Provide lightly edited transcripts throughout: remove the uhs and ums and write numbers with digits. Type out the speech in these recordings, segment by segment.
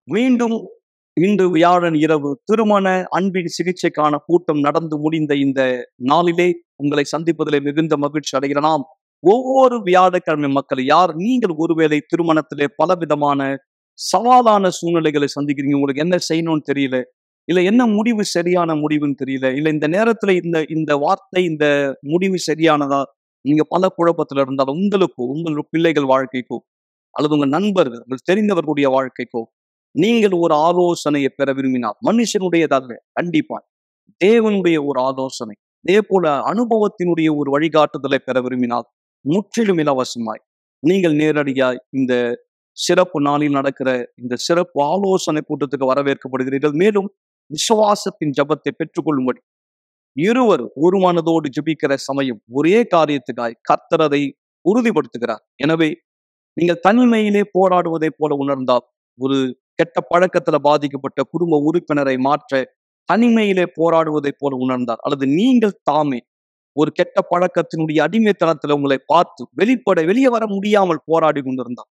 மீண்டும் இன்று வியாழன் இரவு திருமண அன்பின் சிகிச்சைக்கான கூட்டம் நடந்து முடிந்த இந்த நாளிலே உங்களை சந்திப்பதிலே மிகுந்த மகிழ்ச்சி அடைகிறேன். ஒவ்வொரு வியாழக்கிழமை மக்கள் யார் நீங்கள் ஒருவேளை திருமணத்திலே பலவிதமான சவாலான சூழ்நிலைகளை சந்திக்கிறீங்க. உங்களுக்கு என்ன செய்யணும்னு தெரியல, இல்ல என்ன முடிவு சரியான முடிவுன்னு தெரியல, இல்ல இந்த நேரத்துல இந்த இந்த வார்த்தை இந்த முடிவு சரியானதா, நீங்க பல குழப்பத்துல இருந்தாலும் உங்களுக்கோ உங்கள் பிள்ளைகள் வாழ்க்கைக்கோ அல்லது உங்க நண்பர்கள் உங்களுக்கு தெரிந்தவர்களுடைய வாழ்க்கைக்கோ நீங்கள் ஒரு ஆலோசனையை பெற விரும்பினால், மனுஷனுடையதல்ல, கண்டிப்பா தேவனுடைய ஒரு ஆலோசனை, அதே போல அனுபவத்தினுடைய ஒரு வழிகாட்டுதலை பெற விரும்பினால் முற்றிலும் இலவசமாய் நீங்கள் நேரடியாய் இந்த சிறப்பு நாளில் நடக்கிற இந்த சிறப்பு ஆலோசனை கூட்டத்துக்கு வரவேற்கப்படுகிறீர்கள். மேலும் விசுவாசத்தின் ஜபத்தை பெற்றுக்கொள்ளும்படி இருவர் ஒரு மனதோடு ஜெபிக்கிற சமயம் ஒரே காரியத்துக்காய் கர்த்தர் அதை உறுதிப்படுத்துகிறார். எனவே நீங்கள் தனிமையிலே போராடுவதை போல உணர்ந்தால், ஒரு கெட்ட பழக்கத்துல பாதிக்கப்பட்ட குடும்ப உறுப்பினரை மாற்ற தனிமையிலே போராடுவதை போல உணர்ந்தார், அல்லது நீங்கள் தாமே ஒரு கெட்ட பழக்கத்தினுடைய அடிமைத்தனத்துல உங்களை பார்த்து வெளியே வர முடியாமல் போராடி கொண்டிருந்தார்,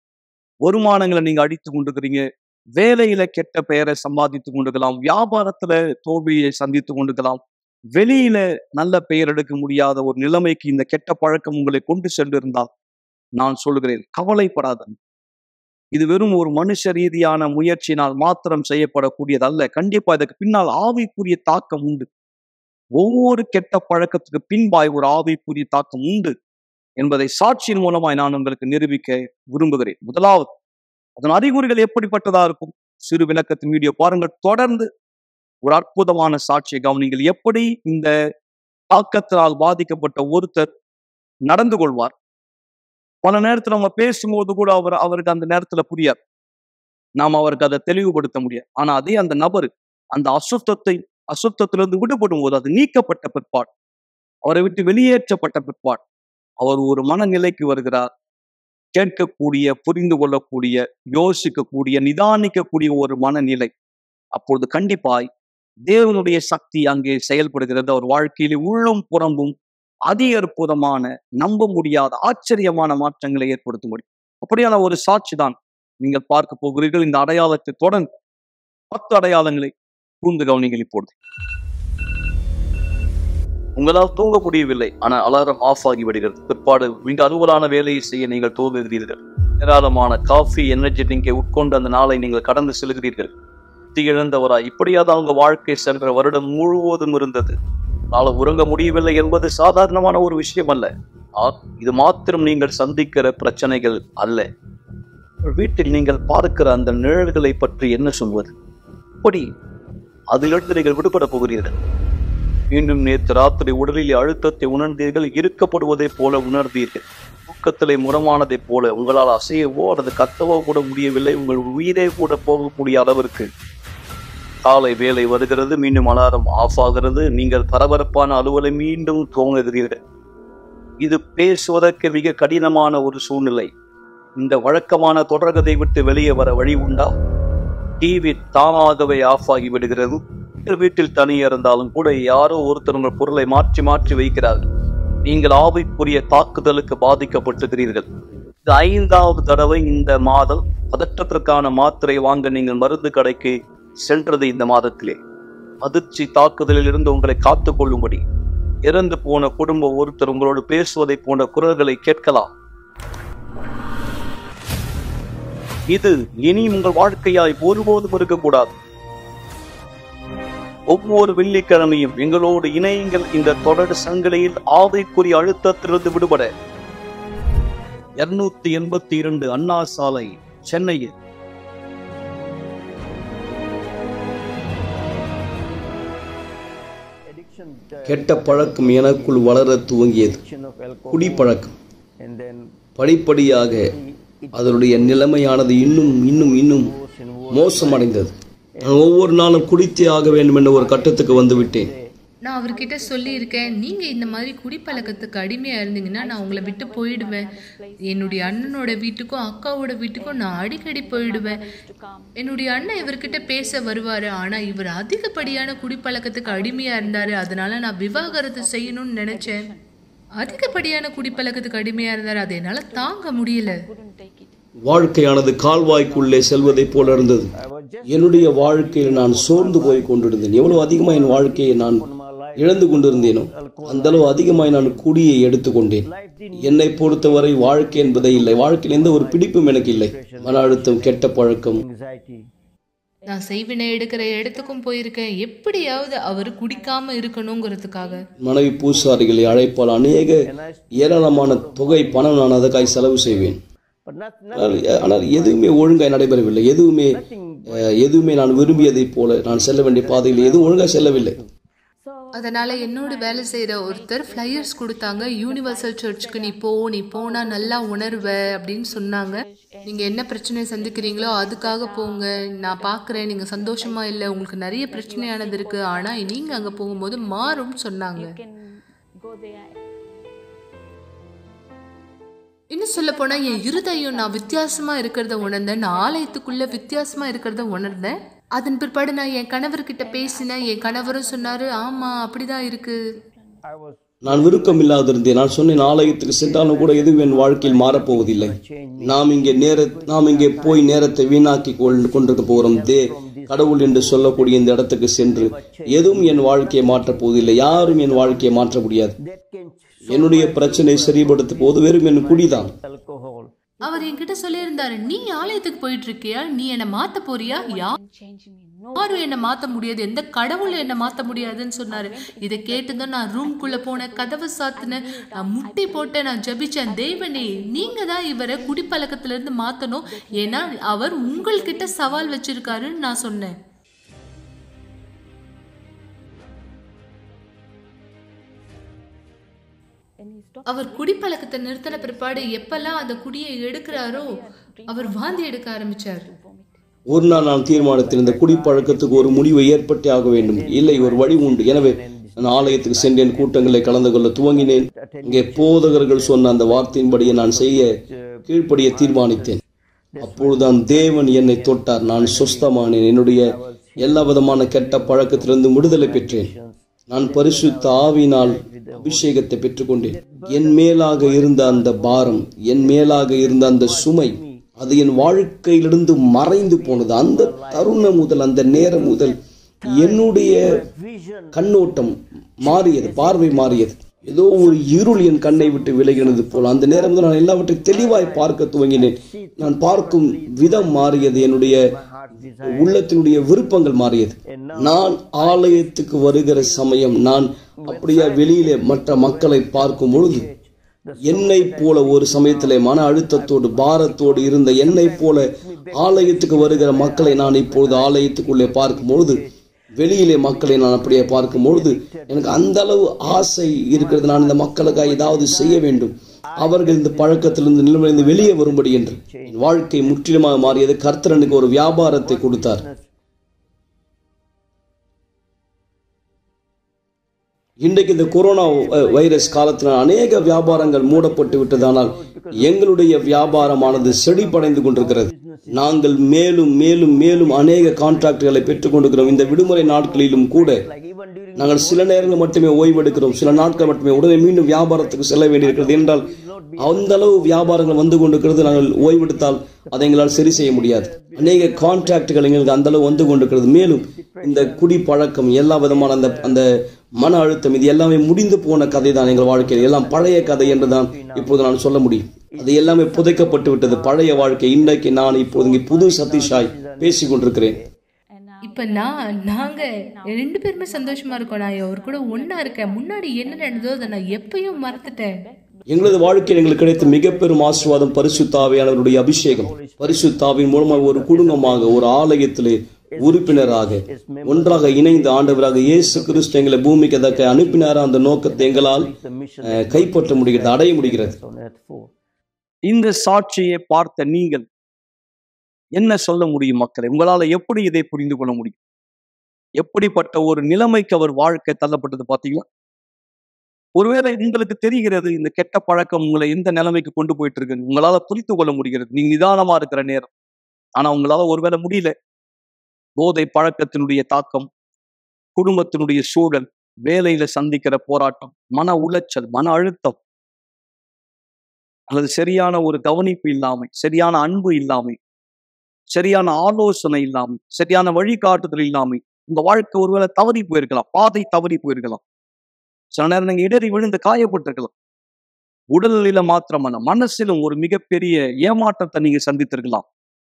வருமானங்களை நீங்க அடித்து கொண்டிருக்கிறீங்க, வேலையில கெட்ட பெயரை சம்பாதித்து கொண்டிருக்கலாம், வியாபாரத்துல தோல்வியை சந்தித்து கொண்டிருக்கலாம், வெளியில நல்ல பெயர் எடுக்க முடியாத ஒரு நிலைமைக்கு இந்த கெட்ட பழக்கம் உங்களை கொண்டு சென்றிருந்தால், நான் சொல்லுகிறேன், கவலைப்படாதன். இது வெறும் ஒரு மனுஷ ரீதியான முயற்சியினால் மாத்திரம் செய்யப்படக்கூடியது அல்ல. கண்டிப்பா இதுக்கு பின்னால் ஆவிக்குரிய தாக்கம் உண்டு. ஒவ்வொரு கெட்ட பழக்கத்துக்கு பின்பாய் ஒரு ஆவிக்குரிய தாக்கம் உண்டு என்பதை சாட்சியின் மூலமாய் நான் உங்களுக்கு நிரூபிக்க விரும்புகிறேன். முதலாவது, அதன் அறிகுறிகள் எப்படிப்பட்டதா இருக்கும்? சிறு விளக்கத்தின் வீடியோ பாருங்கள். தொடர்ந்து ஒரு அற்புதமான சாட்சியை கவனிங்கள். எப்படி இந்த தாக்கத்தினால் பாதிக்கப்பட்ட ஒருத்தர் நடந்து கொள்வார். பல நேரத்துல நம்ம பேசும்போது கூட அவருக்கு அந்த நேரத்துல புரியாது, நாம் அவருக்கு அதை தெளிவுபடுத்த முடியாது. ஆனா அதே அந்த நபர் அந்த அசுத்தத்திலிருந்து விடுபடும் போது, அது நீக்கப்பட்ட பிற்பாடு, அவரை விட்டு வெளியேற்றப்பட்ட பிற்பாடு அவர் ஒரு மனநிலைக்கு வருகிறார். கேட்கக்கூடிய, புரிந்து கொள்ளக்கூடிய, யோசிக்கக்கூடிய, நிதானிக்கக்கூடிய ஒரு மனநிலை. அப்பொழுது கண்டிப்பாய் தேவனுடைய சக்தி அங்கே செயல்படுகிறது. அவர் வாழ்க்கையிலே உள்ளும் புறம்பும் அதி அற்புதமான, நம்ப முடியாத, ஆச்சரியமான மாற்றங்களை ஏற்படுத்த முடியும். அப்படியான ஒரு சாட்சி தான் நீங்கள் பார்க்க போகிறீர்கள். இந்த அடையாளத்தை தொடர்ந்து 10 அடையாளங்களை கூர்ந்து கவனிங்கள். இப்பொழுது உங்களால் தூங்க முடியவில்லை, ஆனால் அலாரம் ஆஃப் ஆகி விடுகிறது. பிற்பாடு மிக அலுவலான வேலையை செய்ய நீங்கள் தோன்றுகிறீர்கள். ஏராளமான காஃபி, எனர்ஜி ட்ரிங்கை உட்கொண்டு அந்த நாளை நீங்கள் கடந்து செல்கிறீர்கள். இழந்தவராய் இப்படியாவது அவங்க வாழ்க்கை சென்ற வருடம் முழுவதும் இருந்தது. நாளை உறங்க முடியவில்லை என்பது சாதாரணமான ஒரு விஷயம் அல்ல. இது மாத்திரம் நீங்கள் சந்திக்கிற பிரச்சனைகள் அல்ல. வீட்டில் நீங்கள் பார்க்கிற அந்த நிழல்களை பற்றி என்ன சொல்வது? அப்படி அதிலிருந்து நீங்கள் விடுபட போகிறீர்கள். மீண்டும் நேற்று ராத்திரி உடலில் அழுத்தத்தை உணர்ந்தீர்கள், இருக்கப்படுவதை போல உணர்ந்தீர்கள். தூக்கத்திலே முரமானதை போல உங்களால் அசையவோ அல்லது கத்தவோ கூட முடியவில்லை. உங்கள் உயிரே கூட போகக்கூடிய அளவிற்கு காலை வேலை வருகிறது, மீண்டும் அலாரம் ஆஃப் ஆகிறது. நீங்கள் பரபரப்பான அலுவலை மீண்டும் துவங்குகிறீர்கள். இது பேசுவதற்கு மிக கடினமான ஒரு சூழ்நிலை. இந்த வழக்கமான தொடர்கதை விட்டு வெளியே வர வழி உண்டா? டிவி தானாகவே ஆஃப் ஆகி விடுகிறது. வீட்டில் தனியே இருந்தாலும் கூட யாரோ ஒருத்தர் உங்கள் பொருளை மாற்றி மாற்றி வைக்கிறார்கள். நீங்கள் ஆவிக்குரிய தாக்குதலுக்கு பாதிக்கப்பட்டுகிறீர்கள். இது 5வது தடவை இந்த மாதம் பதற்றத்திற்கான மாத்திரை வாங்க நீங்கள் மருந்து கடைக்கு சென்றது. இந்த மாதத்திலே அதிர்ச்சி தாக்குதலில் இருந்து உங்களை காத்துக் கொள்ளும்படி இறந்து போன குடும்ப ஒருத்தர் உங்களோடு பேசுவதை போன்ற குரல்களை கேட்கலாம். இது இனி உங்கள் வாழ்க்கையாய் ஒருபோதும் இருக்கக்கூடாது. ஒவ்வொரு வெள்ளிக்கிழமையும் எங்களோடு இணையுங்கள். இந்த தொடர் சங்கிலியில் ஆவிக்குரிய அழுத்தத்திலிருந்து விடுபட 282 அண்ணா சாலை, சென்னையில் கெட்ட பழக்கம் எனக்குள் வளர துவங்கியது. குடிப்பழக்கம். படிப்படியாக அதனுடைய நிலைமையானது இன்னும் இன்னும் இன்னும் மோசமடைந்தது. ஒவ்வொரு நாளும் குடித்தே ஆக வேண்டும் என்ற ஒரு கட்டத்துக்கு வந்து விட்டேன். நான் அவர்கிட்ட சொல்லியிருக்கேன், நீங்கள் இந்த மாதிரி குடிப்பழக்கத்துக்கு அடிமையாக இருந்தீங்கன்னா நான் உங்களை விட்டு போயிடுவேன். என்னுடைய அண்ணனோட வீட்டுக்கும் அக்காவோட வீட்டுக்கும் நான் அடிக்கடி போயிடுவேன். என்னுடைய அண்ணன் இவர்கிட்ட பேச வருவார், ஆனால் இவர் அதிகப்படியான குடிப்பழக்கத்துக்கு அடிமையாக இருந்தார். அதனால நான் விவாகரத்து செய்யணும்னு நினச்சேன். அதிகப்படியான குடிப்பழக்கத்துக்கு அடிமையாக இருந்தார், அதை என்னால் தாங்க முடியல. வாழ்க்கையானது கால்வாய்க்குள்ளே செல்வதை போல இருந்தது. என்னுடைய வாழ்க்கையில் நான் சோர்ந்து போய் கொண்டிருந்தேன். எவ்வளவு அதிகமாக என் வாழ்க்கையை நான் இழந்து கொண்டிருந்தேனோ அந்த அளவு அதிகமாய் நான் குடியை எடுத்துக்கொண்டேன். என்னை பொறுத்தவரை வாழ்க்கை என்பதே இல்லை. வாழ்க்கையில் எந்த ஒரு பிடிப்பும் எனக்கு இல்லை. மன அழுத்தம், கெட்ட பழக்கம். நான் செய்வினை எடுக்கிற இடத்துக்கும் போயிருக்கேன், எப்படியாவது அவர் குடிக்காம இருக்கணுங்கிறதுக்காக. மனைவி பூசாரிகளை அழைப்பால் அநேக ஏராளமான தொகை பணம் நான் அதற்காக செலவு செய்வேன். ஆனால் எதுவுமே ஒழுங்காய் நடைபெறவில்லை. எதுவுமே நான் விரும்பியதை போல நான் செல்ல வேண்டிய பாதையில் எதுவும் ஒழுங்காக செல்லவில்லை. அதனால என்னோட வேலை செய்யற ஒருத்தர் ஃபிளையர்ஸ் கொடுத்தாங்க. யூனிவர்சல் சர்ச்சுக்கு நீ போனா நல்லா உணர்வ அப்படின்னு சொன்னாங்க. நீங்க என்ன பிரச்சனையை சந்திக்கிறீங்களோ அதுக்காக போங்க, நான் பாக்குறேன் நீங்க சந்தோஷமா இல்லை, உங்களுக்கு நிறைய பிரச்சனையானது இருக்கு, ஆனா நீங்க அங்க போகும்போது மாறும்னு சொன்னாங்க. இன்னும் சொல்ல போனா என் இருதயம் நான் வித்தியாசமா இருக்கிறத உணர்ந்தேன். நான் ஆலயத்துக்குள்ள வித்தியாசமா இருக்கிறத உணர்ந்தேன். அதன் பிற்பாடு நான் என் கணவர்கிட்ட பேசினேன். என் கணவரும் சொன்னாரு, ஆமா அப்படிதான் இருக்கு. நான் விருப்பம் இல்லாதிருந்தேன். நான் சொன்னேன், ஆலயத்துக்கு சென்றாலும் கூட எதுவும் என் வாழ்க்கையில் மாறப்போவதில்லை. நாம் இங்கே போய் நேரத்தை வீணாக்கி கொண்டிருக்க போகிறோம். கடவுள் என்று சொல்லக்கூடிய இந்த இடத்துக்கு சென்று எதுவும் என் வாழ்க்கையை மாற்றப் போவதில்லை. யாரும் என் வாழ்க்கையை மாற்ற முடியாது. என்னுடைய பிரச்சனை சரிபடுத்த போது வெறும் என் குடிதான். அவர் என்கிட்ட சொல்லியிருந்தாரு, நீ ஆலயத்துக்கு போயிட்டு இருக்கியா, நீ என்ன மாத்த போறியா? யாரும் என்ன மாத்த முடியாது, எந்த கடவுளும் என்ன மாத்த முடியாதுன்னு சொன்னாரு. இதை கேட்டுதான் நான் ரூம்குள்ள போனேன், கதவை சாத்தினேன், நான் முட்டி போட்டேன், நான் ஜபிச்சேன், தேவனே நீங்க தான் இவரை குடிப்பழக்கத்துல இருந்து மாத்தணும், ஏன்னா அவர் உங்கள்கிட்ட சவால் வச்சிருக்காருன்னு நான் சொன்னேன். அவர் குடிப்பழக்கத்தை நிறுத்தின பிற்பாடு எப்பெல்லாம் அந்த குடியை எடுக்கிறாரோ அவர் வாந்தி எடுக்க ஆரம்பிச்சார். ஒரு நாள் நான் தீர்மானித்தேன், இந்த குடிப்பழக்கத்துக்கு ஒரு முடிவை ஏற்பட்டே ஆக வேண்டும். இல்லை, ஒரு வழி உண்டு. எனவே நான் ஆலயத்துக்கு சென்றேன், கூட்டங்களை கலந்து கொள்ள துவங்கினேன். இங்கே போதகர்கள் சொன்ன அந்த வார்த்தையின்படியே நான் கீழ்ப்படிய தீர்மானித்தேன். அப்பொழுதுதான் தேவன் என்னை தொட்டார். நான் சுஸ்தமானேன். என்னுடைய எல்லா விதமான கெட்ட பழக்கத்திலிருந்து விடுதலை பெற்றேன். நான் பரிசுத்த ஆவியினால் அபிஷேகத்தை பெற்றுக்கொண்டேன். என் மேலாக இருந்த அந்த பாரம், என் மேலாக இருந்த அந்த சுமை, அது என் வாழ்க்கையிலிருந்து மறைந்து போனது. அந்த தருணம் முதல், அந்த நேரம் முதல் என்னுடைய கண்ணோட்டம் மாறியது, பார்வை மாறியது. ஏதோ ஒரு இருள் என் கண்ணை விட்டு விலகினது போல அந்த நேரம் முதல் நான் எல்லாவற்றையும் தெளிவாய் பார்க்க துவங்கினேன். நான் பார்க்கும் விதம் மாறியது. என்னுடைய உள்ளத்தினுடைய விருப்பங்கள் மாறியது. நான் ஆலயத்துக்கு வருகிற சமயம் நான் அப்படியே வெளியிலே மற்ற மக்களை பார்க்கும் பொழுது என்னை போல ஒரு சமயத்திலே மன அழுத்தத்தோடு பாரத்தோடு இருந்த என்னை போல ஆலயத்துக்கு வருகிற மக்களை நான் இப்பொழுது ஆலயத்துக்குள்ளே பார்க்கும் பொழுது, வெளியிலே மக்களை நான் அப்படியே பார்க்கும் பொழுது எனக்கு அந்த அளவு ஆசை இருக்கிறது. நான் இந்த மக்களுக்காக ஏதாவது செய்ய வேண்டும், அவர்கள் இந்த பழக்கத்திலிருந்து நிலைமையிலிருந்து வெளியே வரும்படி என்று. என் வாழ்க்கை முற்றிலுமாக மாறியது. கர்த்தர் எனக்கு ஒரு வியாபாரத்தை கொடுத்தார். இன்றைக்கு இந்த கொரோனா வைரஸ் காலத்தினால் அநேக வியாபாரங்கள் மூடப்பட்டு விட்டதானால் எங்களுடைய வியாபாரமானது செழிப்படைந்து கொண்டிருக்கிறது. நாங்கள் மேலும் மேலும் மேலும் அநேக கான்ட்ராக்டுகளை பெற்றுக் கொண்டிருக்கிறோம். இந்த விடுமுறை நாட்களிலும் கூட நாங்கள் சில நேரங்கள் மட்டுமே ஓய்வெடுக்கிறோம், சில நாட்கள் மட்டுமே. உடனே மீண்டும் வியாபாரத்துக்கு செல்ல வேண்டியிருக்கிறது. என்றால் அந்த அளவு வியாபாரங்கள் வந்து கொண்டிருக்கிறது. நாங்கள் ஓய்வெடுத்தால் அதை எங்களால் சரி செய்ய முடியாது. அநேக கான்ட்ராக்டுகள் எங்களுக்கு அந்த அளவு வந்து கொண்டிருக்கிறது. மேலும் இந்த குடி பழக்கம், எல்லா விதமான அந்த மன அழுத்தம், இது எல்லாமே முடிந்து போன கதை தான். எங்கள் வாழ்க்கையில் எல்லாம் பழைய கதை என்றுதான் இப்போது நான் சொல்ல முடியும். அது எல்லாமே புதைக்கப்பட்டு விட்டது, பழைய வாழ்க்கை. இன்றைக்கு நான் இப்போது இங்கே புது சதீஷாய் பேசிக் கொண்டிருக்கிறேன். இப்ப நாங்க 2 பேருமே சந்தோஷமா இருக்கோம். நான் அவர் கூட ஒன்னா இருக்கேன். முன்னாடி என்ன நடந்ததோ அதை நான் எப்பயும் மறந்துட்டேன். எங்களது வாழ்க்கையில் எங்களுக்கு கிடைத்த மிக பெரும் ஆசீர்வாதம் பரிசுத்த ஆவியானவருடைய அபிஷேகம். பரிசுத்த ஆவியின் மூலமாக ஒரு குடும்பமாக, ஒரு ஆலயத்திலே உறுப்பினராக ஒன்றாக இணைந்து ஆண்டவராக இயேசு கிறிஸ்து எங்களை பூமிக்கு அதற்கு அனுப்பினார அந்த நோக்கத்தை எங்களால் கைப்பற்ற முடிகிறது, அடைய முடிகிறது. இந்த சாட்சியை பார்த்த நீங்கள் என்ன சொல்ல முடியும் மக்களை? உங்களால எப்படி இதை புரிந்து கொள்ள முடியும்? எப்படிப்பட்ட ஒரு நிலைமைக்கு அவர் வாழ்க்கை தள்ளப்பட்டது பார்த்தீங்களா? ஒருவேளை உங்களுக்கு தெரிகிறது இந்த கெட்ட பழக்கம் உங்களை எந்த நிலைமைக்கு கொண்டு போயிட்டு இருக்கு, உங்களால புரிந்து கொள்ள முடிகிறது. நீங்க நிதானமா இருக்கிற நேரம். ஆனா உங்களால ஒருவேளை முடியல. போதை பழக்கத்தினுடைய தாக்கம், குடும்பத்தினுடைய சூழல், வேலையில சந்திக்கிற போராட்டம், மன உளைச்சல், மன அழுத்தம், அல்லது சரியான ஒரு கவனிப்பு இல்லாமை, சரியான அன்பு இல்லாமை, சரியான ஆலோசனை இல்லாமல், சரியான வழிகாட்டுதல் இல்லாமல் உங்க வாழ்க்கை ஒருவேளை தவறி போயிருக்கலாம், பாதை தவறி போயிருக்கலாம். சில நேரம் நீங்க இடறி விழுந்து காயப்பட்டிருக்கலாம். உடல்நிலை மாத்திரமல்ல, மனசிலும் ஒரு மிகப்பெரிய ஏமாற்றத்தை நீங்க சந்தித்திருக்கலாம்,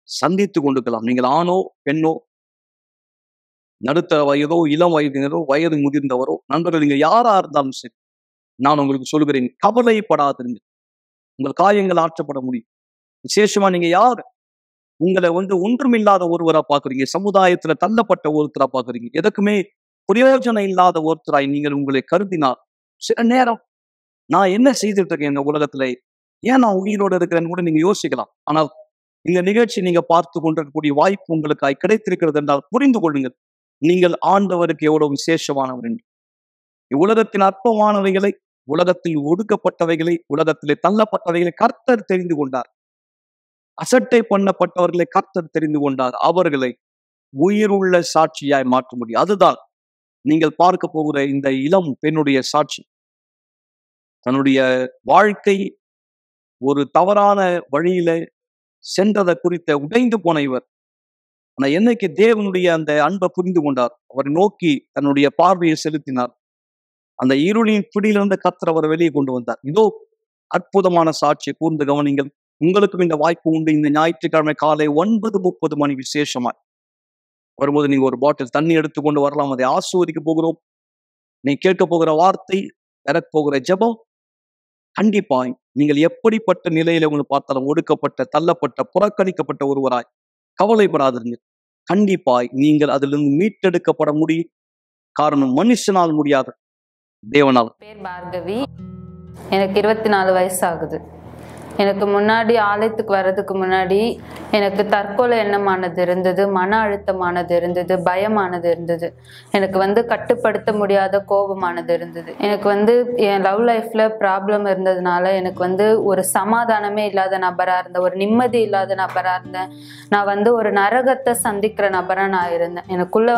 சந்தித்து கொண்டிருக்கலாம். நீங்கள் ஆணோ பெண்ணோ, நடுத்தர வயதோ, இளம் வயதினரோ, வயது முதிர்ந்தவரோ, நண்பர்கள், நீங்க யாரா இருந்தாலும் சரி, நான் உங்களுக்கு சொல்கிறேன், கவலைப்படாதிருங்க. உங்கள் காயங்கள் ஆற்றப்பட முடியும். விசேஷமா நீங்க யார், உங்களை ஒன்றுமில்லாத ஒருவரா பாக்குறீங்க, சமுதாயத்துல தள்ளப்பட்ட ஒருத்தரா பாக்குறீங்க, எதுக்குமே பிரயோஜனம் இல்லாத ஒருத்தராய் நீங்கள் உங்களை கருதினால், சில நேரம் நான் என்ன செய்துட்டு இருக்கேன் இந்த உலகத்துல, ஏன் நான் உயிரோடு இருக்கிறேன்னு கூட நீங்க யோசிக்கலாம். ஆனால் இந்த நிகழ்ச்சி நீங்க பார்த்து கொண்டிருக்கக்கூடிய வாய்ப்பு உங்களுக்கு கிடைத்திருக்கிறது என்றால் புரிந்து கொள்ளுங்கள், நீங்கள் ஆண்டவருக்கு எவ்வளவு விசேஷமானவர் என்று. இவ்வுலகத்தின் அற்பமானவைகளை, உலகத்தில் ஒடுக்கப்பட்டவைகளை, உலகத்திலே தள்ளப்பட்டவைகளை கர்த்தர் தெரிந்து கொண்டார். அசட்டை பண்ணப்பட்டவர்களை கர்த்தர் தெரிந்து கொண்டார். அவர்களை உயிருள்ள சாட்சியாய் மாற்ற முடியும். அதுதான் நீங்கள் பார்க்க போகிற இந்த இளம் பெண்ணுடைய சாட்சி. தன்னுடைய வாழ்க்கை ஒரு தவறான வழியில சென்றதை குறித்த உடைந்து போன இவர், ஆனா என்னைக்கு தேவனுடைய அந்த அன்பை புரிந்து கொண்டார், அவரை நோக்கி தன்னுடைய பார்வையை செலுத்தினார், அந்த இருளின் பிடியிலிருந்து கர்த்தர் அவரை வெளியே கொண்டு வந்தார். இதோ அற்புதமான சாட்சியை கூர்ந்து கவனிங்கள். உங்களுக்கும் இந்த வாய்ப்பு உண்டு. இந்த ஞாயிற்றுக்கிழமை காலை 9:30 மணி விசேஷமாய் வரும்போது நீங்க ஒரு பாட்டில் தண்ணி எடுத்துக்கொண்டு வரலாம். அதை ஆசீர்வதிக்க போகிறோம். நீ கேட்க போகிற வார்த்தை, பெறப் போகிற ஜெபம், கண்டிப்பாய் நீங்கள் எப்படிப்பட்ட நிலையில உங்களை பார்த்தாலும், ஒடுக்கப்பட்ட, தள்ளப்பட்ட, புறக்கணிக்கப்பட்ட ஒருவராய் கவலைப்படாதீங்க. கண்டிப்பாய் நீங்கள் அதிலிருந்து மீட்டெடுக்கப்பட முடியும். காரணம் மனுஷனால் முடியாது, தேவனால். பேர் பார்கவி. எனக்கு 24 வயசு ஆகுது. எனக்கு முன்னாடி ஆலயத்துக்கு வர்றதுக்கு முன்னாடி எனக்கு தற்கொலை எண்ணமானது இருந்தது, மன அழுத்தமானது இருந்தது, பயமானது இருந்தது, எனக்கு கட்டுப்படுத்த முடியாத கோபமானது இருந்தது. எனக்கு என் லவ் லைஃப்ல ப்ராப்ளம் இருந்ததுனால எனக்கு ஒரு சமாதானமே இல்லாத நபராக இருந்தேன், ஒரு நிம்மதி இல்லாத நபராக இருந்தேன். நான் ஒரு நரகத்தை சந்திக்கிற நபராக நான் இருந்தேன். எனக்குள்ள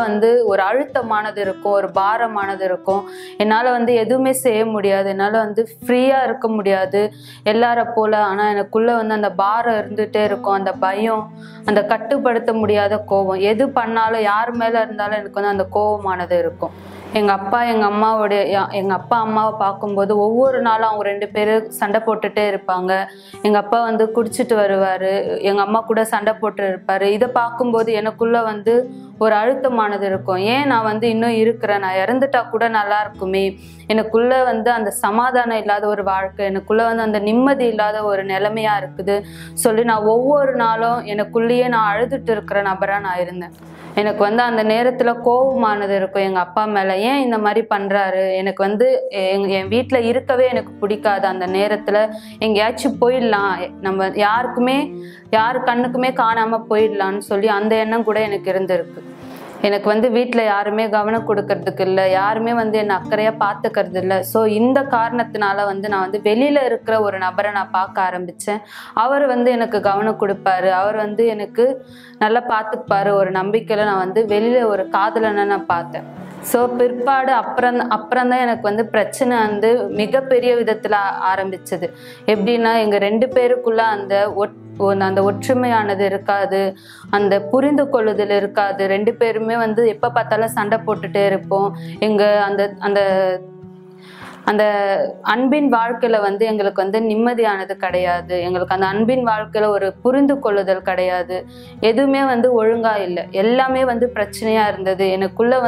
ஒரு அழுத்தமானது இருக்கும், ஒரு பாரமானது இருக்கும். என்னால் எதுவுமே செய்ய முடியாது, என்னால் ஃப்ரீயாக இருக்க முடியாது எல்லார போல. ஆனால் எனக்குள்ள அந்த பாரம் இருந்துகிட்டே இருக்கும், அந்த பயம், அந்த கட்டுப்படுத்த முடியாத கோபம். எது பண்ணாலும், யார் மேலே இருந்தாலும் எனக்கு அந்த கோபமானது இருக்கும். எங்கள் அப்பா அம்மாவை பார்க்கும்போது ஒவ்வொரு நாளும் அவங்க 2 பேரும் சண்டை போட்டுகிட்டே இருப்பாங்க. எங்கள் அப்பா குடிச்சிட்டு வருவார், எங்கள் அம்மா கூட சண்டை போட்டு இருப்பார். இதை பார்க்கும்போது எனக்குள்ளே ஒரு அழுத்தமானது இருக்கும். ஏன் நான் இன்னும் இருக்கிறேன், நான் இறந்துட்டா கூட நல்லா இருக்குமே. எனக்குள்ளே அந்த சமாதானம் இல்லாத ஒரு வாழ்க்கை, எனக்குள்ளே அந்த நிம்மதி இல்லாத ஒரு நிலைமையாக இருக்குது சொல்லி நான் ஒவ்வொரு நாளும் எனக்குள்ளேயே நான் அழுதுட்டு இருக்கிற நபராக நான் இருந்தேன். எனக்கு அந்த நேரத்தில் கோபமானது இருக்கும் எங்கள் அப்பா மேலே. ஏன் இந்த மாதிரி பண்ணுறாரு, எனக்கு என் வீட்டில் இருக்கவே எனக்கு பிடிக்காது. அந்த நேரத்தில் எங்கேயாச்சும் போயிடலாம், நம்ம யார் கண்ணுக்குமே காணாமல் போயிடலான்னு சொல்லி அந்த எண்ணம் கூட எனக்கு இருந்திருக்கு. எனக்கு வீட்டில் யாருமே கவனம் கொடுக்கறதுக்கு இல்லை, யாருமே என்னை அக்கறையாக பார்த்துக்கிறது இல்லை. ஸோ இந்த காரணத்தினால நான் வெளியில் இருக்கிற ஒரு நபரை நான் பார்க்க ஆரம்பித்தேன். அவர் எனக்கு கவனம் கொடுப்பாரு, அவர் எனக்கு நல்லா பார்த்துப்பாரு. ஒரு நம்பிக்கையில் நான் வெளியில் ஒரு காதலனை நான் பார்த்தேன். ஸோ பிற்பாடு அப்புறம் தான் எனக்கு பிரச்சனை மிகப்பெரிய விதத்தில் ஆரம்பிச்சது. எப்படின்னா, எங்கள் 2 பேருக்குள்ள அந்த ஒற்றுமையானது இருக்காது, அந்த புரிந்து கொள்ளுதல் இருக்காது. 2 பேருமே எப்போ பார்த்தாலும் சண்டை போட்டுட்டே இருப்போம். எங்கள் அந்த அந்த அன்பின் வாழ்க்கையில் எங்களுக்கு நிம்மதியானது கிடையாது. எங்களுக்கு அந்த அன்பின் வாழ்க்கையில் ஒரு புரிந்து கொள்ளுதல் கிடையாது. எதுவுமே ஒழுங்காக இல்லை, எல்லாமே பிரச்சனையாக இருந்தது. எனக்குள்ளே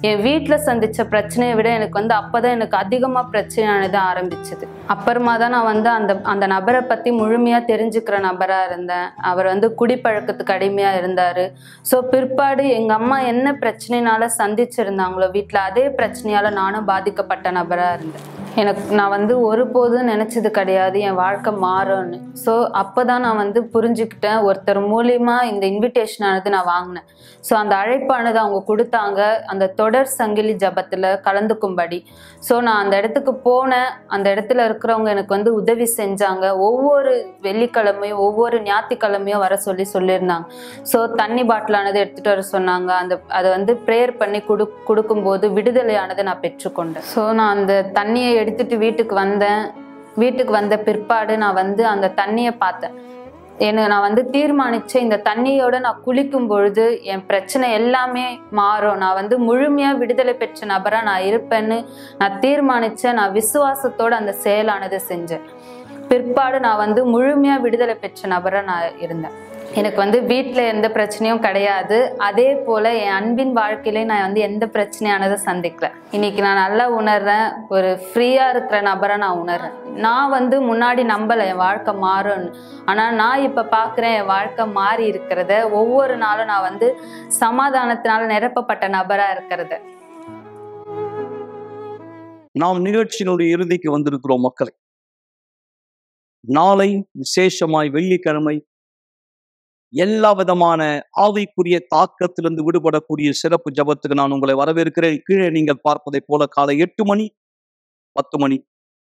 என் வீட்டில் சந்தித்த பிரச்சனையை விட எனக்கு அப்போ தான் எனக்கு அதிகமாக பிரச்சனையானது ஆரம்பிச்சது. அப்புறமா தான் நான் அந்த நபரை பற்றி முழுமையாக தெரிஞ்சுக்கிற நபராக இருந்தேன். அவர் குடிப்பழக்கத்துக்கு அடிமையாக இருந்தார். ஸோ பிற்பாடு எங்கள் அம்மா என்ன பிரச்சனைனால சந்திச்சிருந்தாங்களோ வீட்டில், அதே பிரச்சனையால் நானும் பாதிக்கப்பட்ட நபராக இருந்தேன். நான் ஒருபோதும் நினச்சது கிடையாது என் வாழ்க்கை மாறும்னு. ஸோ அப்போ தான் நான் புரிஞ்சுக்கிட்டேன். ஒருத்தர் மூலியமாக இந்த இன்விடேஷனானது நான் வாங்கினேன். ஸோ அந்த அழைப்பானது அவங்க கொடுத்தாங்க, அந்த தொடர் சங்கிலி ஜபத்தில் கலந்துக்கும்படி. ஸோ நான் அந்த இடத்துக்கு போனேன். அந்த இடத்துல இருக்கிறவங்க எனக்கு உதவி செஞ்சாங்க. ஒவ்வொரு வெள்ளிக்கிழமையும் ஒவ்வொரு ஞாயிற்றுக்கிழமையும் வர சொல்லியிருந்தாங்க. ஸோ தண்ணி பாட்டிலானது எடுத்துகிட்டு வர சொன்னாங்க. அதை ப்ரேயர் பண்ணி கொடுக்கும்போது விடுதலையானதை நான் பெற்றுக்கொண்டேன். ஸோ நான் அந்த தண்ணியை எடுத்துட்டு வீட்டுக்கு வந்த பிற்பாடு நான் அந்த தண்ணியை பார்த்தேன். நான் வந்து தீர்மானிச்சேன், இந்த தண்ணியோட நான் குளிக்கும் பொழுது என் பிரச்சனை எல்லாமே மாறும், நான் வந்து முழுமையா விடுதலை பெற்ற நபரா நான் இருப்பேன்னு நான் தீர்மானிச்சேன். நான் விசுவாசத்தோட அந்த செயலானதை செஞ்சேன். பிற்பாடு நான் வந்து முழுமையா விடுதலை பெற்ற நபரா நான் இருந்தேன். எனக்கு வந்து வீட்டில் எந்த பிரச்சனையும் கிடையாது. அதே போல் என் அன்பின் வாழ்க்கையிலே நான் வந்து எந்த பிரச்சனையானதை சந்திக்கல. இன்னைக்கு நான் நல்லா உணர்றேன், ஒரு ஃப்ரீயாக இருக்கிற நபராக நான் உணர்றேன். நான் வந்து முன்னாடி நம்பலை என் வாழ்க்கை மாறும்னு. ஆனால் நான் இப்போ பார்க்குறேன் என் வாழ்க்கை மாறி இருக்கிறத. ஒவ்வொரு நாளும் நான் வந்து சமாதானத்தினால நிரப்பப்பட்ட நபராக இருக்கிறத. நாம் நிகழ்ச்சியினுடைய இறுதிக்கு வந்திருக்கிறோம் மக்களை. நாளை விசேஷமாய் வெள்ளிக்கிழமை எல்லா விதமான ஆவிக்குரிய தாக்கத்திலிருந்து விடுபடக்கூடிய சிறப்பு ஜபத்துக்கு நான் உங்களை வரவேற்கிறேன். கீழே நீங்கள் பார்ப்பதை போல காலை 8 மணி, 10 மணி,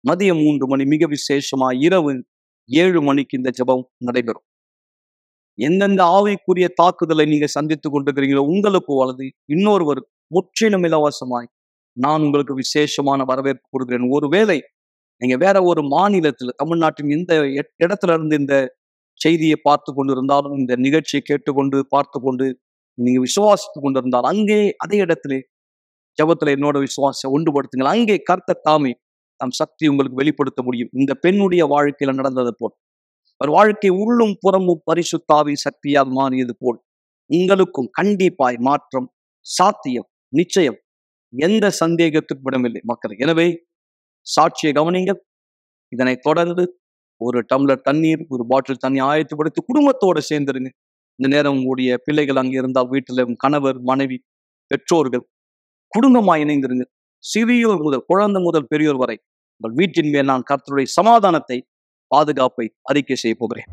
மதியம் 3 மணி, மிக விசேஷமா இரவு 7 மணிக்கு இந்த ஜபம் நடைபெறும். எந்தெந்த ஆவிக்குரிய தாக்குதலை நீங்க சந்தித்துக் கொண்டிருக்கிறீங்களோ உங்களுக்கோ அல்லது இன்னொருவர் முற்றிலும் இலவசமாய் நான் உங்களுக்கு விசேஷமான வரவேற்பு கொடுக்கிறேன். ஒருவேளை நீங்க வேற ஒரு மாநிலத்தில், தமிழ்நாட்டின் இந்த இடத்துல இருந்து இந்த செய்தியை பார்த்து கொண்டிருந்தாலும், இந்த நிகழ்ச்சியை கேட்டுக்கொண்டு பார்த்து கொண்டு நீங்க விசுவாசித்து கொண்டிருந்தால், அங்கே அதே இடத்துல ஜபத்துல என்னோட விசுவாசத்தை ஒன்றுபடுத்துங்கள். அங்கே கர்த்தர் தாமே தம் சக்தி உங்களுக்கு வெளிப்படுத்த முடியும். இந்த பெண்ணுடைய வாழ்க்கையில நடந்தது போல், ஒரு வாழ்க்கை உள்ளும் புறமும் பரிசுத்தாவி சக்தியால் மாறியது போல் உங்களுக்கும் கண்டிப்பாய் மாற்றம் சாத்தியம், நிச்சயம், எந்த சந்தேகத்துக்கு விடமில்லை மக்கள். எனவே சாட்சியை கவனிங்கள். இதனை தொடர்ந்து ஒரு டம்ளர் தண்ணீர், ஒரு பாட்டில் தண்ணி ஆயத்தப்படுத்தி குடும்பத்தோடு சேர்ந்துருங்க. இந்த நேரம் உங்களுடைய பிள்ளைகள் அங்கே இருந்தால் வீட்டில் கணவர், மனைவி, பெற்றோர்கள் குடும்பமாய் இணைந்திருங்க. சிறியோர் முதல் குழந்தை முதல் பெரியோர் வரை உங்கள் வீட்டின் மேல் நான் கர்த்தருடைய சமாதானத்தை, பாதுகாப்பை அறிக்கை செய்ய போகிறேன்.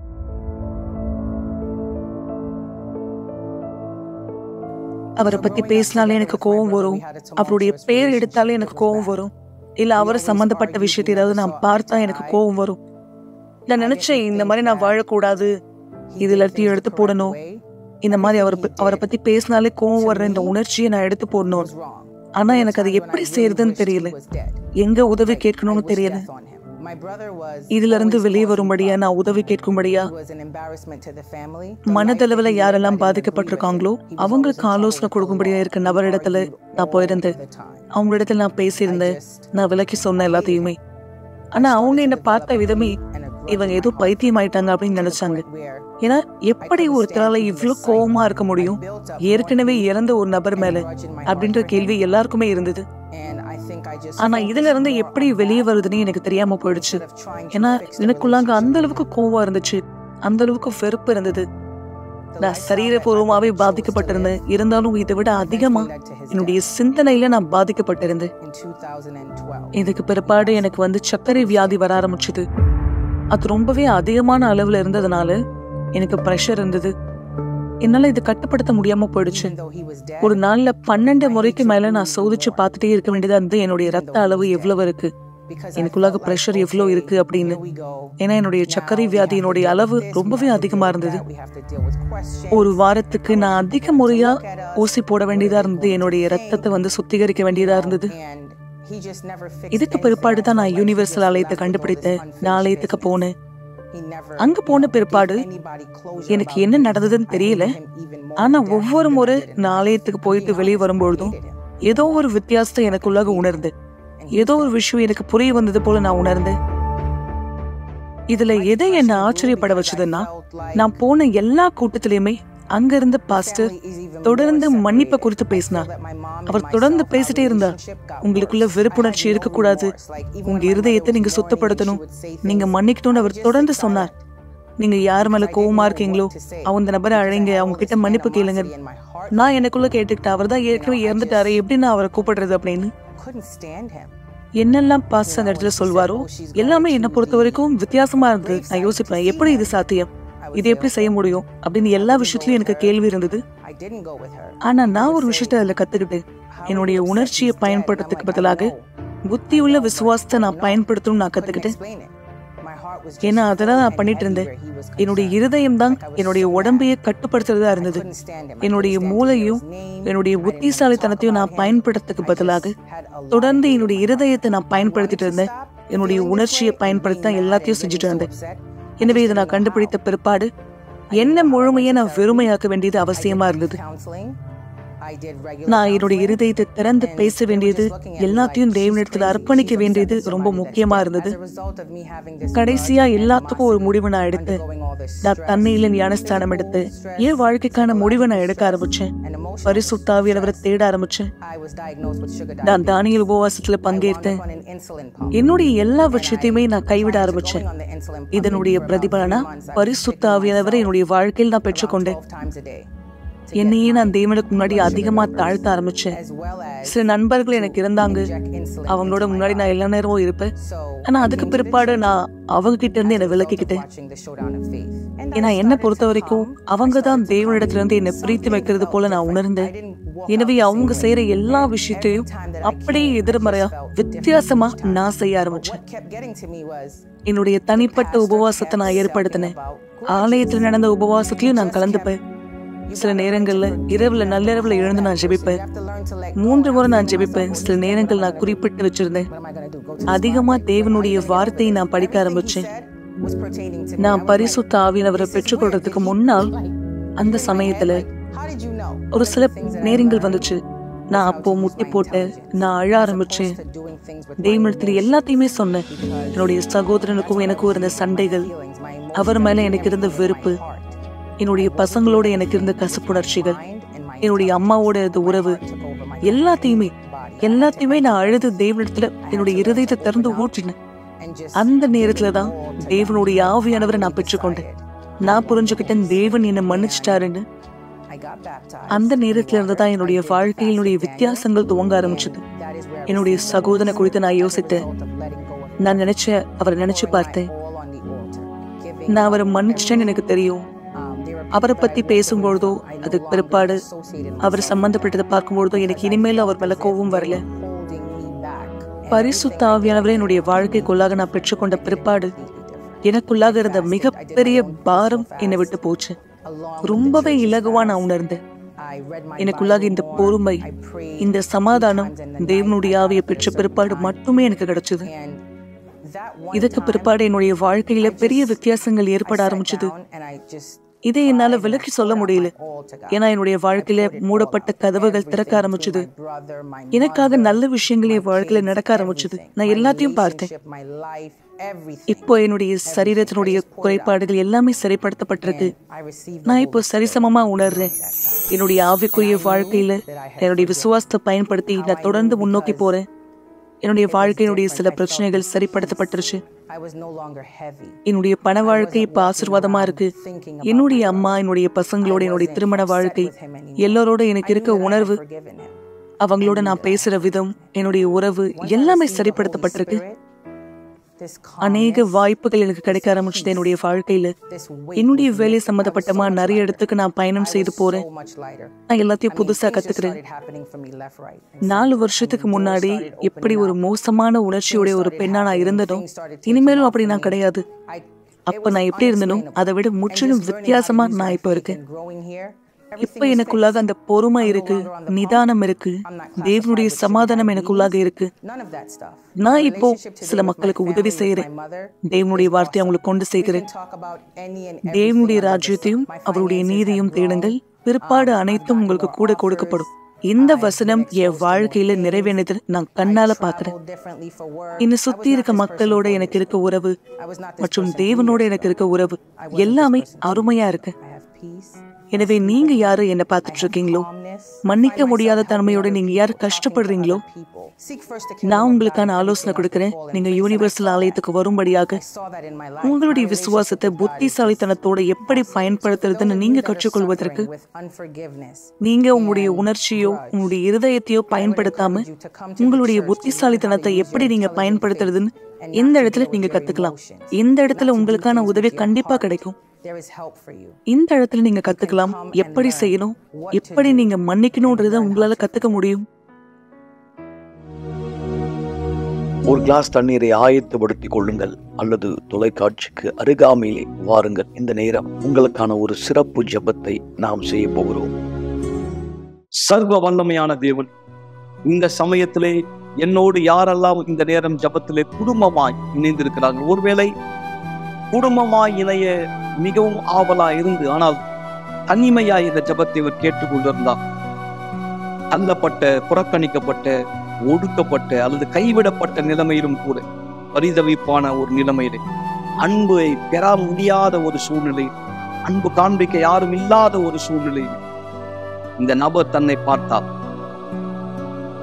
அவரை பத்தி பேசினாலே எனக்கு கோபம் வரும். அவருடைய பேர் எடுத்தாலே எனக்கு கோபம் வரும். இல்ல அவரை சம்பந்தப்பட்ட விஷயத்தை ஏதாவது நான் பார்த்தா எனக்கு கோபம் வரும். நான் நினைச்சேன் இந்த மாதிரி நான் வாழக்கூடாது, இது எல்லாத்தையும் எடுத்து போடணும். இந்த மாதிரி அவரை பத்தி பேசினாலே கோபம் வர்ற இந்த உணர்ச்சியை நான் எடுத்து போடணும். ஆனா எனக்கு அது எப்படி செய்யறதுன்னு தெரியல, எங்க உதவி கேட்கணும்னு தெரியல. இதுல இருந்து வெளியே வரும்படியா, நான் உதவி கேட்கும்படியா, மனதளவுல யாரெல்லாம் பாதிக்கப்பட்டிருக்காங்களோ அவங்களுக்கு ஆலோசனை கொடுக்கும்படியா இருக்க நபரிடத்துல நான் போயிருந்தேன். அவங்களிடத்துல நான் பேசியிருந்தேன், நான் விலக்கி சொன்ன எல்லாத்தையுமே. ஆனா அவங்க என்ன பார்த்த விதமே இவங்க ஏதோ பைத்தியம் ஆயிட்டாங்க அப்படின்னு நினைச்சாங்க. ஏன்னா எப்படி ஒருத்தரால இவ்வளவு கோபமா இருக்க முடியும், ஏற்கனவே இறந்த ஒரு நபர் மேல அப்படின்ற கேள்வி எல்லாருக்குமே இருந்தது. ஆனா இதுல இருந்து எப்படி வெளியே வருதுன்னு எனக்கு தெரியாம போயிடுச்சு. ஏன்னா எனக்குள்ளாங்க அந்த அளவுக்கு கோவம் இருந்துச்சு, அந்த அளவுக்கு வெறுப்பு இருந்தது. நான் சரீரபூர்வமாவே பாதிக்கப்பட்டிருந்தேன். இருந்தாலும் இதை விட அதிகமா என்னுடைய சிந்தனையில நான் பாதிக்கப்பட்டிருந்தேன். இதுக்கு பிற்பாடு எனக்கு வந்து சர்க்கரை வியாதி வர ஆரம்பிச்சது. அது ரொம்பவே அதிகமான அளவுல இருந்ததுனால எனக்கு பிரஷர் இருந்தது. என்னால இது கட்டுப்படுத்த முடியாம போயிடுச்சு. ஒரு நாள்ல 12 முறைக்கு மேல நான் சோதிச்சு பார்த்துட்டே இருக்க வேண்டியதா இருந்து என்னுடைய ரத்த அளவு எவ்வளவு இருக்கு, எனக்குள்ளாக பிரஷர் எவ்வளவு இருக்கு அப்படின்னு. ஏன்னா என்னுடைய சர்க்கரை வியாதியினுடைய அளவு ரொம்பவே அதிகமா இருந்தது. ஒரு வாரத்துக்கு நான் அதிக முறையா ஊசி போட வேண்டியதா இருந்தது. என்னுடைய ரத்தத்தை வந்து சுத்திகரிக்க வேண்டியதா இருந்தது. இதுக்கு பிற்பாடுதான் நான் யூனிவர்சல் ஆலயத்தை கண்டுபிடித்தேன். நான் ஆலயத்துக்கு போனேன். அங்க போன பிற்பாடு எனக்கு என்ன நடந்ததுன்னு தெரியல. ஆனா ஒவ்வொரு முறை நான் ஆலயத்துக்கு போயிட்டு வெளியே வரும்பொழுதும் ஏதோ ஒரு வித்தியாசத்தை எனக்குள்ளாக உணர்ந்து, ஏதோ ஒரு விஷயம் எனக்கு புரிய வந்தது போல நான் உணர்ந்தேன். இதுல எதை என்ன ஆச்சரியப்பட வச்சதுன்னா, நான் போன எல்லா கூட்டத்திலயுமே அங்க இருந்த பாஸ்டர் தொடர்ந்து மன்னிப்பை குறித்து பேசினார். அவர் தொடர்ந்து பேசிட்டே இருந்தார். உங்களுக்குள்ள வெறுப்புணர்ச்சி இருக்கக்கூடாது, உங்க இருதயத்தை நீங்க சுத்தப்படுத்தணும், நீங்க மன்னிக்கணும்னு அவர் தொடர்ந்து சொன்னார். நீங்க யார் மேல கோவமா இருக்கீங்களோ அந்த நபரை அழைங்க, அவங்க கிட்ட மன்னிப்பு கேளுங்க. நான் எனக்குள்ள கேட்டுக்கிட்டேன், அவர் தான் ஏற்கனவே இறந்துட்டாரு, எப்படி நான் அவரை கூப்பிடுறது அப்படின்னு. என்னெல்லாம் பாஸ்டர் அந்த இடத்துல சொல்வாரோ எல்லாமே என்னை பொறுத்த வரைக்கும் வித்தியாசமா இருந்தது. நான் யோசிப்பேன், எப்படி இது சாத்தியம், இது எப்படி செய்ய முடியும் அப்படின்னு. எல்லா விஷயத்திலயும் எனக்கு கேள்வி இருந்தது. ஆனா நான் ஒரு விஷயத்த அதுல கத்துக்கிட்டேன். என்னுடைய உணர்ச்சியை பயன்படுத்துறதுக்கு பதிலாக புத்தியுள்ள விசுவாசத்தை நான் பயன்படுத்தணும்னு நான் கத்துக்கிட்டேன். ஏன்னா அதெல்லாம் நான் பண்ணிட்டு இருந்தேன். என்னுடைய இருதயம் தான் என்னுடைய உடம்பையே கட்டுப்படுத்துறதா இருந்தது. என்னுடைய மூளையும் என்னுடைய புத்திசாலித்தனத்தையும் நான் பயன்படுத்துறதுக்கு பதிலாக தொடர்ந்து என்னுடைய இருதயத்தை நான் பயன்படுத்திட்டு இருந்தேன். என்னுடைய உணர்ச்சியை பயன்படுத்த எல்லாத்தையும் செஞ்சுட்டு இருந்தேன். எனவே இதை நான் கண்டுபிடித்த பிற்பாடு என்ன முழுமையை நான் வெறுமையாக்க வேண்டியது அவசியமா இருந்தது. நான் என்னுடைய இருதயத்தை திறந்து பேச வேண்டியது, எல்லாத்தையும் தேவனிடத்தில் அர்ப்பணிக்க வேண்டியது ரொம்ப முக்கியமா இருந்தது. கடைசியா எல்லாத்துக்கும் ஒரு முடிவு நான் எடுத்தேன். நான் தண்ணியில ஞானஸ்தானம் எடுத்து என் வாழ்க்கைக்கான முடிவை நான் எடுக்க ஆரம்பிச்சேன். பரிசுத்த ஆவியானவரை தேட ஆரம்பிச்சேன். நான் தானியேல் உபவாசத்துல பங்கேற்றேன். என்னுடைய எல்லா விஷயத்தையுமே நான் கைவிட ஆரம்பிச்சேன். இதனுடைய பிரதிபலனா பரிசுத்த ஆவியானவரை என்னுடைய வாழ்க்கையில் நான் பெற்றுக்கொண்டேன். என்னையே நான் தேவனுக்கு முன்னாடி அதிகமா தாழ்த்த ஆரம்பிச்சேன். சில நண்பர்கள் எனக்கு இருந்தாங்க, அவங்களோட முன்னாடி நான் எல்லா நேரமும் இருப்பேன். ஆனா அதுக்கு பிற்பாடு நான் அவங்க கிட்ட இருந்து என்னை விலக்கிக்கிட்டேன். ஏன்னா என்னை பொறுத்த வரைக்கும் அவங்கதான் தேவனிடத்துல இருந்து என்னை பிரித்து வைக்கிறது போல நான் உணர்ந்தேன். எனவே அவங்க செய்யற எல்லா விஷயத்தையும் அப்படியே எதிர்மறையா வித்தியாசமா நான் செய்ய ஆரம்பிச்சேன். என்னுடைய தனிப்பட்ட உபவாசத்தை நான் ஏற்படுத்தினேன். ஆலயத்துல நடந்த உபவாசத்திலயும் நான் கலந்துப்பேன். சில நேரங்கள்ல இரவுல நள்ளிரவுல எழுந்து நான் ஜெபிப்பேன். 3 முறை நான் ஜெபிப்பேன். சில நேரங்கள் நான் குறிப்பிட்டு வச்சிருந்தேன். அதிகமா தேவனுடைய வார்த்தையை நான் படிக்க ஆரம்பிச்சேன். நான் பரிசுத்த ஆவியானவரை பெற்றுக்கொள்றதுக்கு முன்னால் அந்த சமயத்துல ஒரு சில நேரங்கள் வந்துச்சு. நான் அப்போ முட்டி போட்டேன். நான் அழ ஆரம்பிச்சேன். தேவனிடத்துல எல்லாத்தையுமே சொன்னேன். என்னுடைய சகோதரனுக்கும் எனக்கும் இருந்த சண்டைகள், அவர் மேல எனக்கு இருந்த வெறுப்பு, என்னுடைய பசங்களோட எனக்கு இருந்த கசப்புணர்ச்சிகள், என்னுடைய அம்மாவோட இருந்த உறவு, எல்லாத்தையுமே நான் அழுது தேவனிடத்துல என்னுடைய இருதயத்தை திறந்து ஊற்றினேன். அந்த நேரத்துலதான் தேவனுடைய ஆவியானவரை நான் பெற்றுக்கொண்டேன். நான் புரிஞ்சுக்கிட்டேன் தேவன் என்னை மன்னிச்சிட்டாருன்னு. அந்த நேரத்துல இருந்துதான் என்னுடைய வாழ்க்கையினுடைய வித்தியாசங்கள் துவங்க ஆரம்பிச்சது. என்னுடைய சகோதரனை குறித்து நான் யோசித்தேன். நான் அவரை நினைச்சு பார்த்தேன். நான் அவரை மன்னிச்சிட்டேன்னு எனக்கு தெரியும். அவரை பத்தி பேசும்பொழுதோ அதுக்கு பிற்பாடு அவர் சம்பந்தப்பட்டதை பார்க்கும்பொழுதோ எனக்கு இனிமேல் அவர் மேல கோபம் வரல. பரிசுத்த ஆவியானவரை என்னுடைய வாழ்க்கைக்குள்ளாக நான் பெற்றுக்கொண்ட பிற்பாடு எனக்குள்ளாக இருந்த மிகப்பெரிய பாரம் என்னை விட்டு போச்சு. ரொம்பவே இலகுவா நான் உணர்ந்தேன். எனக்குள்ளாக இந்த பொறுமை, இந்த சமாதானம் தேவனுடைய ஆவியை பெற்ற பிற்பாடு மட்டுமே எனக்கு கிடைச்சது. இதுக்கு பிற்பாடு என்னுடைய வாழ்க்கையில பெரிய வித்தியாசங்கள் ஏற்பட ஆரம்பிச்சது. இதை என்னால விலக்கி சொல்ல முடியல. ஏன்னா என்னுடைய வாழ்க்கையில மூடப்பட்ட கதவுகள் திறக்க ஆரம்பிச்சது. எனக்காக நல்ல விஷயங்கள் என் வாழ்க்கையில நடக்க ஆரம்பிச்சது. நான் எல்லாத்தையும் பார்த்தேன். இப்போ என்னுடைய சரீரத்தினுடைய குறைபாடுகள் எல்லாமே சரிப்படுத்தப்பட்டிருக்கு. நான் இப்போ சரிசமமா உணர்றேன். என்னுடைய ஆவிக்குரிய வாழ்க்கையில என்னுடைய விசுவாசத்தை பயன்படுத்தி நான் தொடர்ந்து முன்னோக்கி போறேன். என்னுடைய வாழ்க்கையினுடைய சில பிரச்சனைகள் சரிப்படுத்தப்பட்டுருச்சு. என்னுடைய பண வாழ்க்கை இப்ப ஆசீர்வாதமா இருக்கு. என்னுடைய அம்மா, என்னுடைய பசங்களோட என்னுடைய திருமண வாழ்க்கை, எல்லாரோட எனக்கு இருக்க உணர்வு, அவங்களோட நான் பேசுற விதம், என்னுடைய உறவு எல்லாமே சரிப்படுத்தப்பட்டிருக்கு. அநேக வாய்ப்புகள் எனக்கு கிடைக்க ஆரம்பிச்சது. என்னுடைய வாழ்க்கையில என்னுடைய வேலை சம்பந்தப்பட்டமா நிறைய இடத்துக்கு நான் பயணம் செய்து போறேன். நான் எல்லாத்தையும் புதுசா கத்துக்கிறேன். 4 வருஷத்துக்கு முன்னாடி எப்படி ஒரு மோசமான உணர்ச்சியுடைய ஒரு பெண்ணா நான் இருந்தனோ, இனிமேலும் அப்படி நான் கிடையாது. அப்ப நான் எப்படி இருந்தனோ அதை விட முற்றிலும் வித்தியாசமா நான் இப்ப இருக்கேன். இப்ப எனக்குள்ளாக அந்த பொறுமை இருக்கு, நிதானம் இருக்கு, தேவனுடைய சமாதானம் எனக்குள்ளாக இருக்கு. நான் இப்போ சில மக்களுக்கு உதவி செய்யறேன். தேவனுடைய வார்த்தையை அவங்களுக்கு கொண்டு சேர்க்கிறேன். தேவனுடைய ராஜ்யத்தையும் அவருடைய நீதியும் தேடுங்கள், பிற்பாடு அனைத்தும் உங்களுக்கு கூட கொடுக்கப்படும். இந்த வசனம் என் வாழ்க்கையில நிறைவேறினது நான் கண்ணால பாக்குறேன். என்னை சுத்தி இருக்க மக்களோட எனக்கு இருக்க உறவு மற்றும் தேவனோட எனக்கு இருக்க உறவு எல்லாமே அருமையா இருக்கு. எனவே நீங்க யாரு என்ன பார்த்துட்டு இருக்கீங்களோ, மன்னிக்க முடியாத தன்மையோட நீங்க யாரு கஷ்டப்படுறீங்களோ, நான் உங்களுக்கான ஆலோசனை கொடுக்கிறேன். நீங்க யூனிவர்சல் ஆலயத்துக்கு வரும்படியாக உங்களுடைய விசுவாசத்தை புத்திசாலித்தனத்தோட எப்படி பயன்படுத்துறதுன்னு நீங்க கற்றுக்கொள்வதற்கு, நீங்க உங்களுடைய உணர்ச்சியோ உங்களுடைய இருதயத்தையோ பயன்படுத்தாம உங்களுடைய புத்திசாலித்தனத்தை எப்படி நீங்க பயன்படுத்துறதுன்னு இந்த இடத்துல நீங்க கத்துக்கலாம். இந்த இடத்துல உங்களுக்கான உதவி கண்டிப்பா கிடைக்கும். இந்த இடத்துல நீங்க கத்துக்கலாம் எப்படி செய்யணும், எப்படி நீங்க மன்னிக்கணும்ன்றத உங்களால கத்துக்க முடியும். ஒரு கிளாஸ் தண்ணீரை ஆயத்தப்படுத்திக் கொள்ளுங்கள் அல்லது தொலைக்காட்சிக்கு அருகாமையிலே வாருங்கள். இந்த நேரம் உங்களுக்கான ஒரு சிறப்பு ஜெபத்தை நாம் செய்ய போகிறோம். சர்வ வல்லமையான தேவன், இந்த சமயத்திலே என்னோடு யாரெல்லாம் இந்த நேரம் ஜெபத்திலே குடும்பமாய் இணைந்திருக்கிறார்கள், ஒருவேளை குடும்பமாய் இணைய மிகவும் ஆவலா இருந்து, ஆனால் தனிமையாய் இந்த ஜெபத்தை இவர் கேட்டுக்கொண்டிருந்தார். தள்ளப்பட்ட, புறக்கணிக்கப்பட்ட, ஒடுக்கப்பட்ட அல்லது கைவிடப்பட்ட நிலைமையிலும் கூட, பரிதவிப்பான ஒரு நிலைமையிலே, அன்பை பெற முடியாத ஒரு சூழ்நிலை, அன்பு காண்பிக்க யாரும் இல்லாத ஒரு சூழ்நிலை, இந்த நபர் தன்னை பார்த்தார்.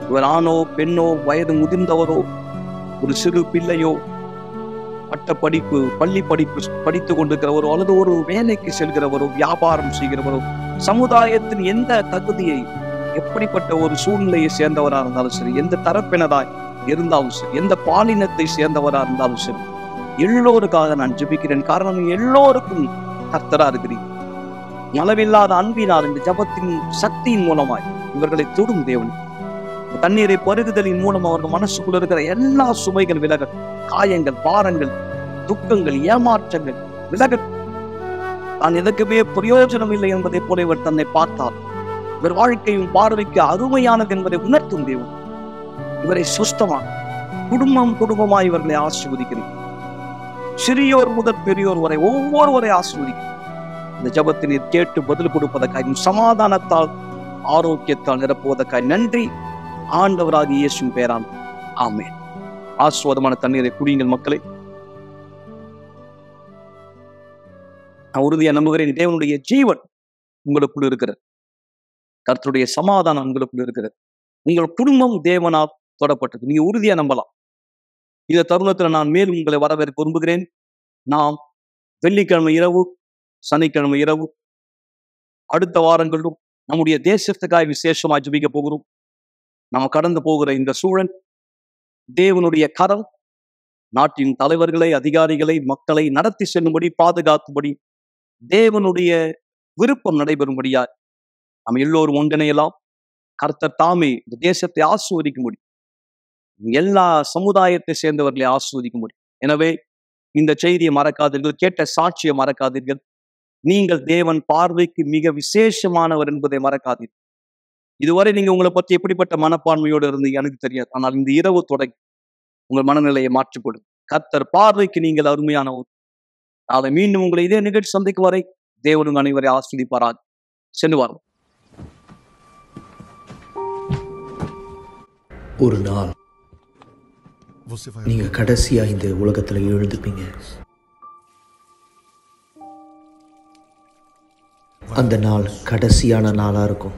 இவர் ஆணோ பெண்ணோ, வயது முதிர்ந்தவரோ, ஒரு சிறு பிள்ளையோ, பட்ட படிப்பு, பள்ளி படிப்பு படித்துக் கொண்டிருக்கிறவரோ, அல்லது ஒரு வேலைக்கு செல்கிறவரோ, வியாபாரம் செய்கிறவரோ, சமுதாயத்தின் எந்த தகுதியை, எப்படிப்பட்ட ஒரு சூழ்நிலையை சேர்ந்தவராக இருந்தாலும் சரி, எந்த தரப்பினராய் இருந்தாலும் சரி, எந்த பாலினத்தை சேர்ந்தவராக இருந்தாலும் சரி, எல்லோருக்காக நான் ஜெபிக்கிறேன். காரணம், எல்லோருக்கும் கர்த்தரா இருக்கிறீர். அளவில்லாத அன்பினால் இந்த ஜெபத்தின் சக்தியின் மூலமாய் இவர்களை தொடும் தேவன். தண்ணீரை பருகுதலின் மூலம் அவர்கள் மனசுக்குள்ள இருக்கிற எல்லா சுமைகள் விலக, காயங்கள், பாரங்கள், துக்கங்கள், ஏமாற்றங்கள் விலக. தான் எதற்குமே பிரயோஜனம் இல்லை என்பதை போல இவர் தன்னை பார்த்தார். இவர் வாழ்க்கையும் பார்வைக்கு அருமையானது என்பதை உணர்த்தும் தேவன் இவரை சுஸ்தமான குடும்பமாய் இவர்களை ஆசீர்வதிக்கிறேன். சிறியோர் முதல் பெரியோர் வரை ஒவ்வொருவரை ஆசீர்வதிக்கிறேன். இந்த ஜெபத்தை நீர் கேட்டு பதில் கொடுப்பதற்காக, சமாதானத்தால் ஆரோக்கியத்தால் நிரப்புவதற்காக நன்றி. ஆண்டவராகிய இயேசுவின் பெயரால் ஆமென். ஆசீர்வாதமான தண்ணீரை குடியுங்கள் மக்களே. நான் உறுதியா நம்புகிறேன், தேவனுடைய ஜீவன் உங்களுக்குள் இருக்கிறது. கர்த்தருடைய சமாதானம் உங்களுக்குள் இருக்கிறது. உங்கள் குடும்பம் தேவனால் தொடப்பட்டது. நீங்க உறுதியா நம்பலாம். இந்த தருணத்துல நான் மேலும் உங்களை வரவேற்க விரும்புகிறேன். நாம் வெள்ளிக்கிழமை இரவு, சனிக்கிழமை இரவு, அடுத்த வாரங்களிலும் நம்முடைய தேசத்துக்காய் விசேஷமாய் ஜெபிக்க போகிறோம். நாம் கடந்து போகிற இந்த சூழல், தேவனுடைய கரம் நாட்டின் தலைவர்களை, அதிகாரிகளை, மக்களை நடத்தி செல்லும்படி, பாதுகாக்கும்படி, தேவனுடைய விருப்பம் நடைபெறும்படியா நாம் எல்லோரும் ஒன்றிணையலாம். கர்த்தர் தாமே இந்த தேசத்தை ஆசீர்வதிக்கும்படி, எல்லா சமுதாயத்தை சேர்ந்தவர்களை ஆசீர்வதிக்கும்படி. எனவே இந்த செய்தியை மறக்காதீர்கள், கேட்ட சாட்சியை மறக்காதீர்கள். நீங்கள் தேவன் பார்வைக்கு மிக விசேஷமானவர் என்பதை மறக்காதீர்கள். இதுவரை நீங்க உங்களை பற்றி எப்படிப்பட்ட மனப்பான்மையோடு இருந்து எனக்கு தெரியாது. ஆனால் இந்த இரவு தொடங்கி உங்கள் மனநிலையை மாற்றிக்கொள்ளும். கர்த்தர் பார்வைக்கு நீங்கள் அருமையானவர். அதை மீண்டும் உங்களை இதே நிகழ்ச்சி சந்திக்கும் வரை தேவனும் அனைவரை ஆசீர்வதிப்பாராக. சென்று வாரும். ஒரு நாள் நீங்க கடைசியா இந்த உலகத்துல எழுந்துப்பீங்க. அந்த நாள் கடைசியான நாளா இருக்கும்.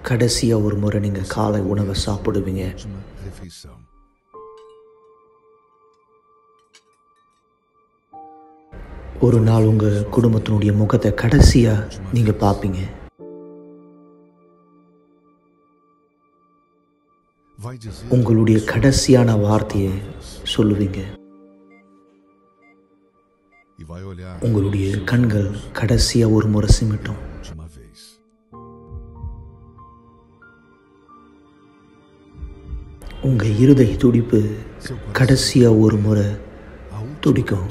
கடைசியா ஒரு முறை நீங்க காலை உணவை சாப்பிடுவீங்க. ஒரு நாள் உங்க குடும்பத்தினுடைய முகத்தை கடைசியா நீங்க பார்ப்பீங்க. உங்களுடைய கடைசியான வார்த்தையை சொல்லுவீங்க. உங்களுடைய கண்கள் கடைசியா ஒரு முறை சிமிட்டும். உங்க இருதய துடிப்பு கடைசியா ஒரு முறை துடிக்கும்.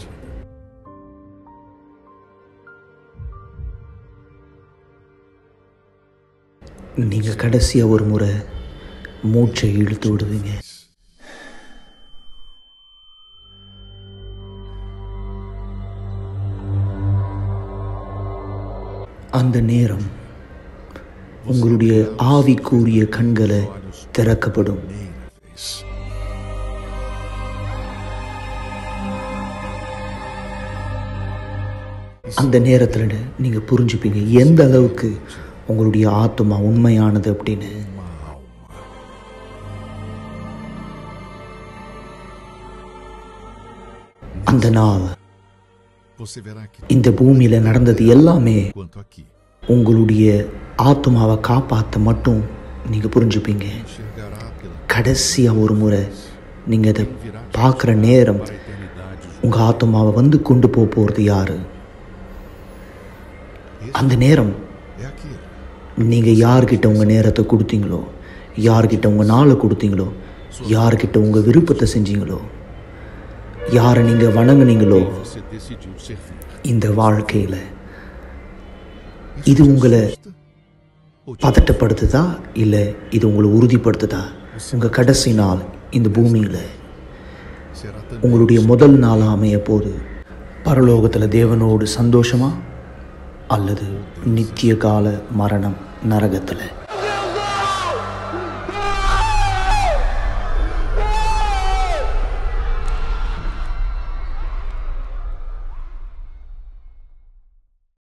நீங்க கடைசியா ஒரு முறை மூச்சை இழுத்து விடுவீங்க. அந்த நேரம் உங்களுடைய ஆவிக்குரிய கண்களை திறக்கப்படும். அந்த நேரத்தில் நீங்க புரிஞ்சுப்பீங்க எந்த அளவுக்கு உங்களுடைய ஆத்மா உண்மையானது அப்படின்னு. அந்த நாள் இந்த பூமியில நடந்தது எல்லாமே உங்களுடைய ஆத்மாவை காப்பாற்ற மட்டும் நீங்க புரிஞ்சுப்பீங்க. கடைசியா ஒரு முறை நீங்க அதை பார்க்குற நேரம் உங்க ஆத்மாவை வந்து கொண்டு போறது யாரு? அந்த நேரம் நீங்க யார்கிட்ட உங்க நேரத்தை கொடுத்தீங்களோ, யார்கிட்ட உங்க நாளை கொடுத்தீங்களோ, யார்கிட்ட உங்க விருப்பத்தை செஞ்சீங்களோ, யாரை நீங்க வணங்குனீங்களோ, இந்த வாழ்க்கையில இது உங்களை பதட்டப்படுத்துதா இல்ல இது உங்களை உறுதிப்படுத்துதா? உங்க கடைசி நாள் இந்த பூமியில் உங்களுடைய முதல் நாளாக அமைய போது பரலோகத்தில் தேவனோடு சந்தோஷமா அல்லது நித்திய கால மரணம் நரகத்தில்?